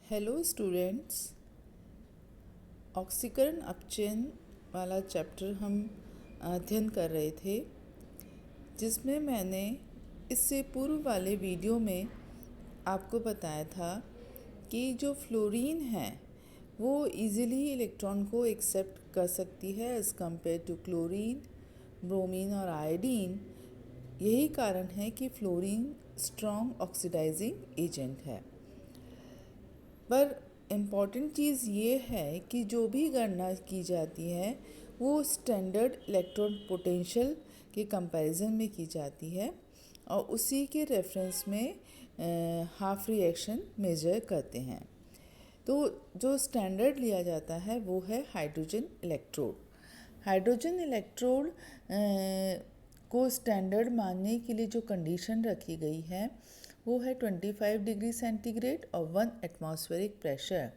Hello students, ऑक्सीकरण अपचयन वाला chapter हम अध्ययन कर रहे थे, जिसमें मैंने इससे पूर्व वाले वीडियो में आपको बताया था कि जो फ्लोरीन है वो इजीली इलेक्ट्रॉन को एक्सेप्ट कर सकती है as compare to chlorine, bromine और आयोडीन। यही कारण है कि फ्लोरीन स्ट्रॉन्ग ऑक्सीडाइजिंग एजेंट है। पर इम्पॉर्टेंट चीज़ ये है कि जो भी गणना की जाती है वो स्टैंडर्ड इलेक्ट्रॉन पोटेंशियल के कंपैरिजन में की जाती है और उसी के रेफरेंस में हाफ रिएक्शन मेजर करते हैं। तो जो स्टैंडर्ड लिया जाता है वो है हाइड्रोजन इलेक्ट्रोड। हाइड्रोजन इलेक्ट्रोड को स्टैंडर्ड मानने के लिए जो कंडीशन रखी गई है वो है 25 डिग्री सेंटीग्रेड और 1 एटमॉस्फेरिक प्रेशर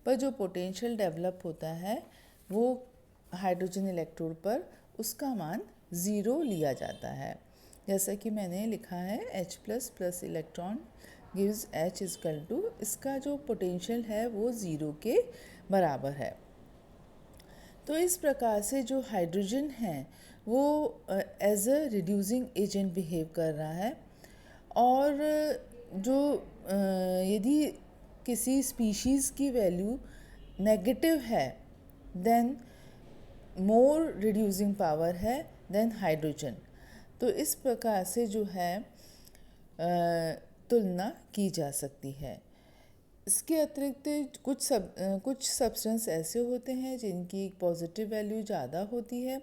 पर जो पोटेंशियल डेवलप होता है वो हाइड्रोजन इलेक्ट्रोड पर उसका मान 0 लिया जाता है। जैसा कि मैंने लिखा है H plus electron gives H is equal to, इसका जो पोटेंशियल है वो 0 के बराबर है। तो इस प्रकार से जो हाइड्रोजन है वो as a reducing agent behave कर रहा है और जो यदि किसी स्पीशीज़ की वैल्यू नेगेटिव है देन मोर रिड्यूसिंग पावर है देन हाइड्रोजन। तो इस प्रकार से जो है तुलना की जा सकती है। इसके अतिरिक्त कुछ सब्सटेंस ऐसे होते हैं जिनकी पॉजिटिव वैल्यू ज़्यादा होती है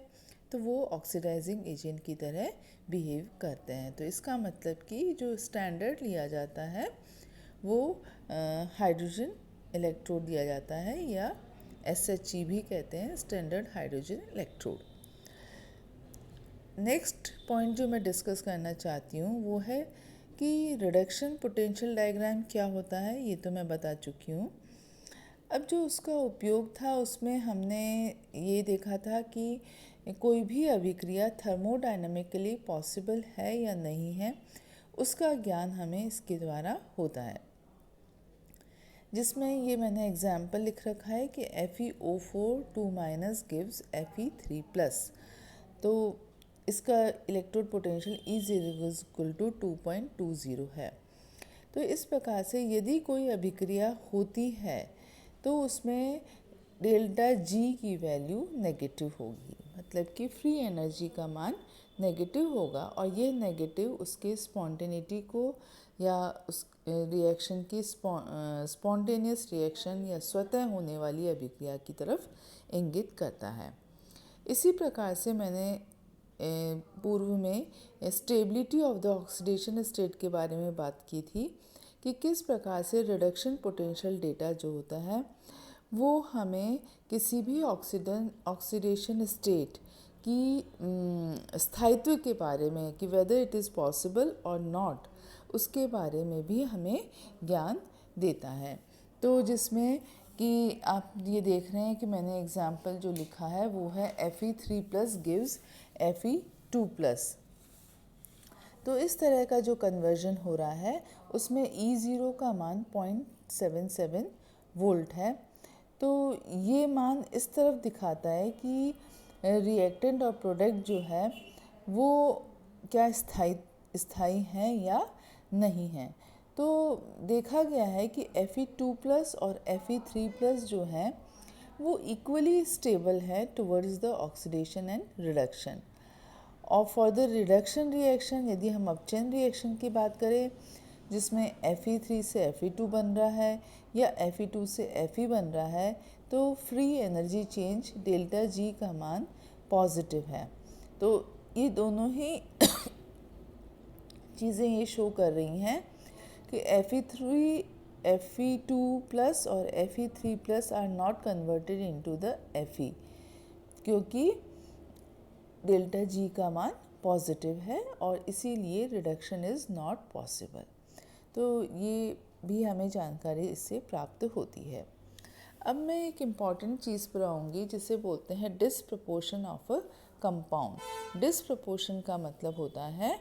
तो वो ऑक्सीडाइजिंग एजेंट की तरह बिहेव करते हैं। तो इसका मतलब कि जो स्टैंडर्ड लिया जाता है वो हाइड्रोजन इलेक्ट्रोड दिया जाता है या SHE भी कहते हैं, standard hydrogen electrode. Next point जो मैं डिस्कस करना चाहती हूँ वो है कि रिडक्शन पोटेंशियल डायग्राम क्या होता है, ये तो मैं बता चुकी हूँ। अब जो उसका उपयोग था उसमें हमने ये देखा था कि कोई भी अभिक्रिया थर्मोडायनामिकली पॉसिबल है या नहीं है, उसका ज्ञान हमें इसके द्वारा होता है। जिसमें ये मैंने एग्जाम्पल लिख रखा है कि FeO4 2- गिव्स Fe3+। तो इसका इलेक्ट्रोड पोटेंशियल E0 = 2.20 है। तो इस प्रकार से यदि कोई अभिक्रिया होती है तो उसमें डेल्टा G की वैल्यू नेगेटिव होगी, मतलब कि फ्री एनर्जी का मान नेगेटिव होगा और ये नेगेटिव उसके स्पॉन्टेनिटी को या उस रिएक्शन की स्पॉन्टेनियस रिएक्शन या स्वतः होने वाली अभिक्रिया की तरफ इंगित करता है। इसी प्रकार से मैंने पूर्व में stability of the oxidation state के बारे में बात की थी कि किस प्रकार से रिडक्शन पोटेंशियल डेटा जो होता है वो हमें किसी भी ऑक्सीडेशन स्टेट की स्थायित्व के बारे में कि वेदर इट इज़ पॉसिबल और नॉट, उसके बारे में भी हमें ज्ञान देता है। तो जिसमें कि आप ये देख रहे हैं कि मैंने एग्जाम्पल जो लिखा है वो है Fe3+ गिव्स Fe2+। तो इस तरह का जो कन्वर्जन हो रहा है उसमें E0 का मान 0.77 वोल्ट है। तो ये मान इस तरफ दिखाता है कि रिएक्टेंट और प्रोडक्ट जो है वो क्या स्थायी हैं या नहीं हैं। तो देखा गया है कि Fe2+ और Fe3+ जो है वो इक्वली स्टेबल है towards the oxidation and reduction. और फॉर द रिडक्शन रिएक्शन, यदि हम अपचयन रिएक्शन की बात करें जिसमें Fe3 से Fe2 बन रहा है या Fe2 से Fe बन रहा है, तो free energy change delta G का मान पॉजिटिव है। तो ये दोनों ही चीज़ें ये शो कर रही हैं कि Fe2+ और Fe3+ are not converted into the Fe, क्योंकि डेल्टा G का मान पॉजिटिव है और इसीलिए रिडक्शन इज़ नॉट पॉसिबल। तो ये भी हमें जानकारी इससे प्राप्त होती है। अब मैं एक इम्पॉर्टेंट चीज़ पर आऊँगी जिसे बोलते हैं disproportion of a compound. Disproportion का मतलब होता है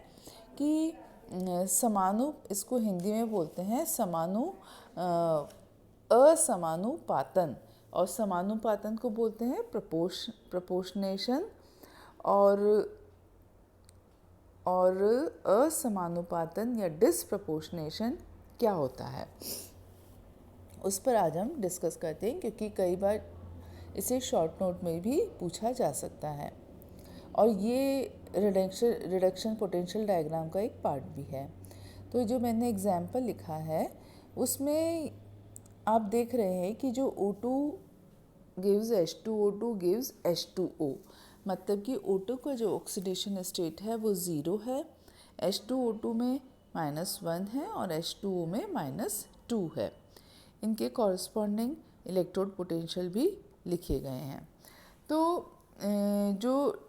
कि इसको हिंदी में बोलते हैं असमानुपातन, और समानुपातन को बोलते हैं प्रपोर्शनेशन, और असमानुपातन या डिसप्रपोर्शनेशन क्या होता है उस पर आज हम डिस्कस करते हैं, क्योंकि कई बार इसे शॉर्ट नोट में भी पूछा जा सकता है और ये रिडक्शन पोटेंशियल डायग्राम का एक पार्ट भी है। तो जो मैंने एग्जाम्पल लिखा है उसमें आप देख रहे हैं कि जो O2 gives H2O2 gives H2O, मतलब कि O2 का जो ऑक्सीडेशन स्टेट है वो 0 है, H2O2 में -1 है और H2O में -2 है। इनके कॉरस्पॉन्डिंग इलेक्ट्रोड पोटेंशियल भी लिखे गए हैं। तो जो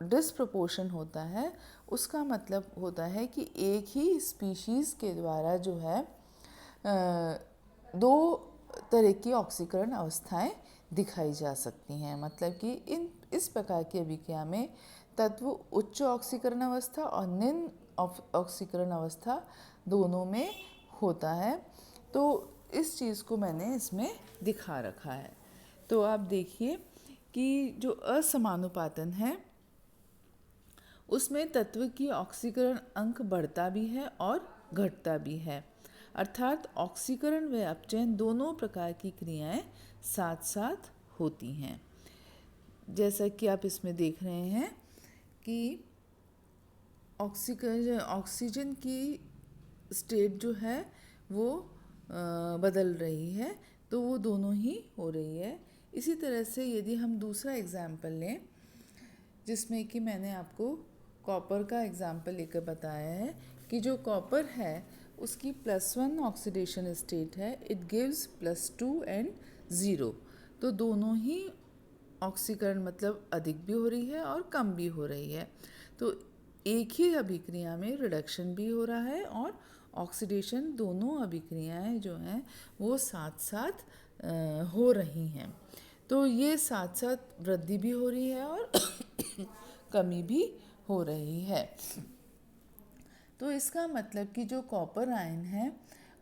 डिसप्रपोर्शन होता है उसका मतलब होता है कि एक ही स्पीशीज़ के द्वारा जो है दो तरह की ऑक्सीकरण अवस्थाएं दिखाई जा सकती हैं। मतलब कि इस प्रकार की अभिक्रिया में तत्व उच्च ऑक्सीकरण अवस्था और निम्न ऑक्सीकरण अवस्था दोनों में होता है। तो इस चीज़ को मैंने इसमें दिखा रखा है। तो आप देखिए कि जो असमानुपातन है उसमें तत्व की ऑक्सीकरण अंक बढ़ता भी है और घटता भी है, अर्थात ऑक्सीकरण व अपचयन दोनों प्रकार की क्रियाएं साथ साथ होती हैं। जैसा कि आप इसमें देख रहे हैं कि ऑक्सीजन की स्टेट जो है वो बदल रही है, तो वो दोनों ही हो रही है। इसी तरह से यदि हम दूसरा एग्जाम्पल लें जिसमें कि मैंने आपको कॉपर का एग्जाम्पल लेकर बताया है कि जो कॉपर है उसकी +1 ऑक्सीडेशन स्टेट है, इट गिव्स +2 एंड 0। तो दोनों ही ऑक्सीकरण मतलब अधिक भी हो रही है और कम भी हो रही है। तो एक ही अभिक्रिया में रिडक्शन भी हो रहा है और ऑक्सीडेशन, दोनों अभिक्रियाएं जो हैं वो साथ साथ हो रही हैं। तो ये साथ साथ वृद्धि भी हो रही है और कमी भी हो रही है। तो इसका मतलब कि जो कॉपर आयन है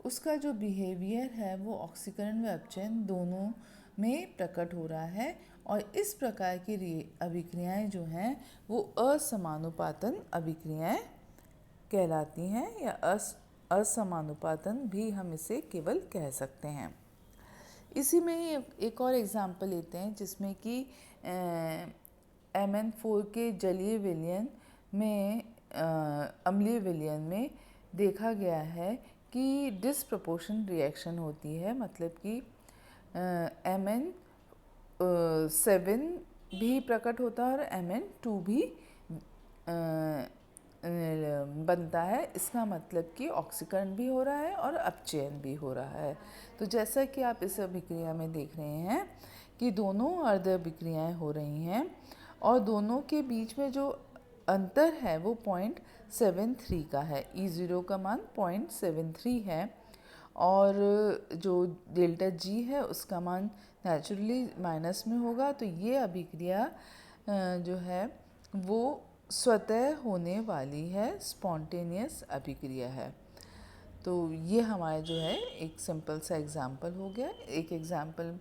उसका जो बिहेवियर है वो ऑक्सीकरण व अपचयन दोनों में प्रकट हो रहा है, और इस प्रकार की अभिक्रियाएं जो हैं वो असमानुपातन अभिक्रियाएं कहलाती हैं, या असमानुपातन भी हम इसे केवल कह सकते हैं। इसी में ही एक और एग्जाम्पल लेते हैं जिसमें कि Mn4 के जलीय विलयन में अम्लीय विलयन में देखा गया है कि डिसप्रपोर्शन रिएक्शन होती है। मतलब कि Mn7 भी प्रकट होता है और Mn2 भी बनता है। इसका मतलब कि ऑक्सीकरण भी हो रहा है और अपचयन भी हो रहा है। तो जैसा कि आप इस अभिक्रिया में देख रहे हैं कि दोनों अर्ध अभिक्रियाएं हो रही हैं और दोनों के बीच में जो अंतर है वो 0.73 का है। E0 का मान 0.73 है और जो डेल्टा G है उसका मान नेचुरली माइनस में होगा। तो ये अभिक्रिया जो है वो स्वतः होने वाली है, स्पॉन्टेनियस अभिक्रिया है। तो ये हमारा जो है एक सिंपल सा एग्जाम्पल हो गया। एक एग्जाम्पल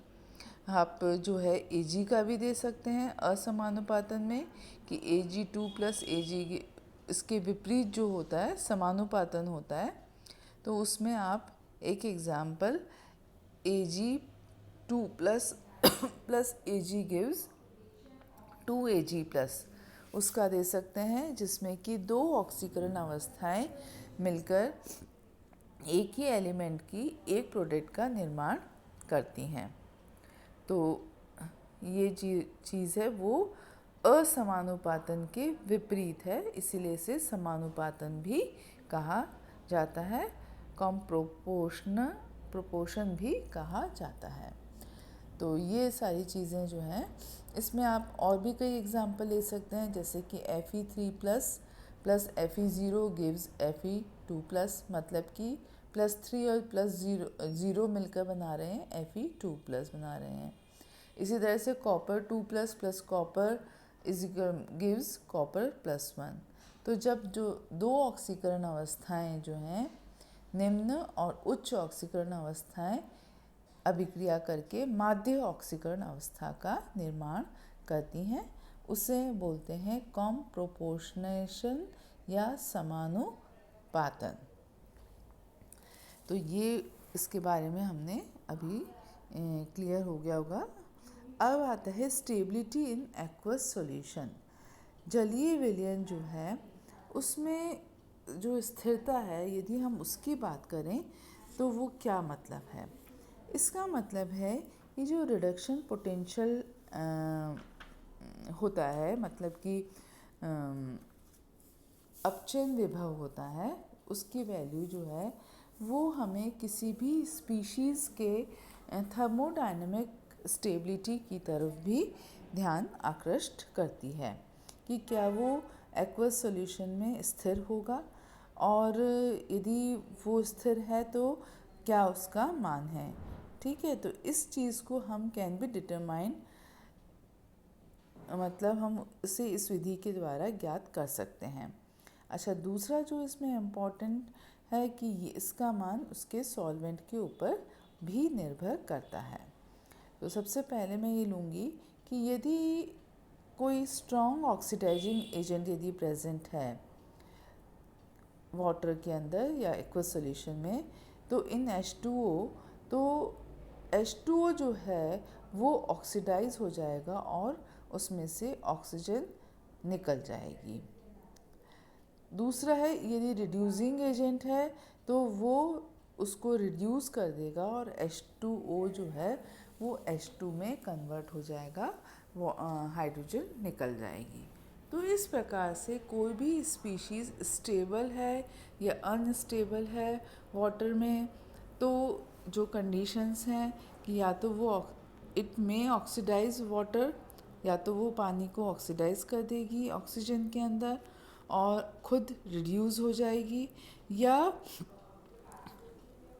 आप जो है Ag का भी दे सकते हैं असमानुपातन में कि Ag2 + Ag, इसके विपरीत जो होता है समानुपातन होता है। तो उसमें आप एक example Ag2 + Ag gives 2Ag+, उसका दे सकते हैं, जिसमें कि दो ऑक्सीकरण अवस्थाएं मिलकर एक ही एलिमेंट की एक प्रोडक्ट का निर्माण करती हैं। तो ये चीज़ है वो असमानुपातन के विपरीत है, इसीलिए इसे समानुपातन भी कहा जाता है, प्रोपोर्शन भी कहा जाता है। तो ये सारी चीज़ें जो हैं इसमें आप और भी कई एग्जाम्पल ले सकते हैं, जैसे कि Fe3+ Fe0 गिव्स Fe2+, मतलब कि +3 और +0 मिलकर बना रहे हैं Fe2+ बना रहे हैं। इसी तरह से कॉपर 2+ कॉपर गिव्स कॉपर +1। तो जब जो दो ऑक्सीकरण अवस्थाएं जो हैं निम्न और उच्च ऑक्सीकरण अवस्थाएं अभिक्रिया करके माध्य ऑक्सीकरण अवस्था का निर्माण करती हैं। उसे बोलते हैं कॉम प्रोपोर्शनेशन या समानुपातन। तो ये इसके बारे में हमने अभी क्लियर हो गया होगा। अब आता है स्टेबिलिटी इन एक्वस सॉल्यूशन। जलीय विलयन जो है उसमें जो स्थिरता है, यदि हम उसकी बात करें तो वो क्या मतलब है? इसका मतलब है कि जो रिडक्शन पोटेंशियल होता है, मतलब कि अपचयन विभव होता है, उसकी वैल्यू जो है वो हमें किसी भी स्पीशीज़ के थर्मोडायनेमिक स्टेबिलिटी की तरफ भी ध्यान आकृष्ट करती है कि क्या वो एक्वस सॉल्यूशन में स्थिर होगा, और यदि वो स्थिर है तो क्या उसका मान है। ठीक है, तो इस चीज़ को हम कैन बी डिटरमाइन, मतलब हम इसे इस विधि के द्वारा ज्ञात कर सकते हैं। अच्छा, दूसरा जो इसमें इम्पॉर्टेंट है कि ये इसका मान उसके सॉल्वेंट के ऊपर भी निर्भर करता है। तो सबसे पहले मैं ये लूँगी कि यदि कोई स्ट्रॉन्ग ऑक्सीडाइजिंग एजेंट यदि प्रेजेंट है वाटर के अंदर या एक्वस सॉल्यूशन में, तो इन H2O, तो H2O जो है वो ऑक्सीडाइज हो जाएगा और उसमें से ऑक्सीजन निकल जाएगी। दूसरा है, यदि रिड्यूसिंग एजेंट है तो वो उसको रिड्यूस कर देगा और H2O जो है वो H2 में कन्वर्ट हो जाएगा, वो हाइड्रोजन निकल जाएगी। तो इस प्रकार से कोई भी स्पीशीज़ स्टेबल है या अनस्टेबल है वाटर में, तो जो कंडीशंस हैं कि या तो वो इट में ऑक्सीडाइज वाटर, या तो वो पानी को ऑक्सीडाइज कर देगी ऑक्सीजन के अंदर और खुद रिड्यूस हो जाएगी, या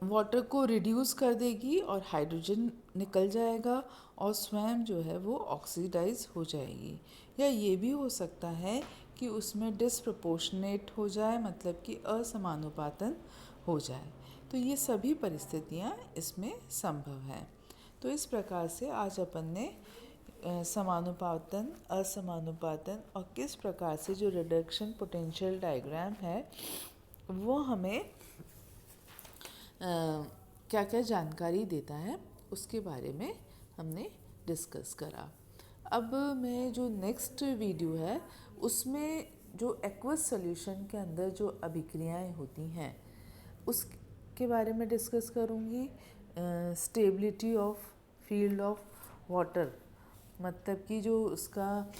वाटर को रिड्यूस कर देगी और हाइड्रोजन निकल जाएगा और स्वयं जो है वो ऑक्सीडाइज हो जाएगी। या ये भी हो सकता है कि उसमें डिसप्रपोर्शनेट हो जाए, मतलब कि असमानुपातन हो जाए। तो ये सभी परिस्थितियाँ इसमें संभव हैं। तो इस प्रकार से आज अपन ने समानुपातन, असमानुपातन और किस प्रकार से जो रिडक्शन पोटेंशियल डायग्राम है वो हमें क्या क्या जानकारी देता है उसके बारे में हमने डिस्कस करा। अब मैं जो नेक्स्ट वीडियो है उसमें जो एक्वस सॉल्यूशन के अंदर जो अभिक्रियाएं होती हैं उसके बारे में डिस्कस करूँगी। Stability of field of water, मतलब कि जो उसका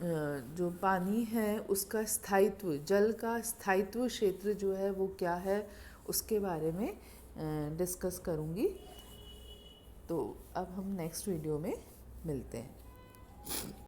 जो पानी है उसका स्थायित्व, जल का स्थायित्व क्षेत्र जो है वो क्या है उसके बारे में डिस्कस करूँगी। तो अब हम नेक्स्ट वीडियो में मिलते हैं।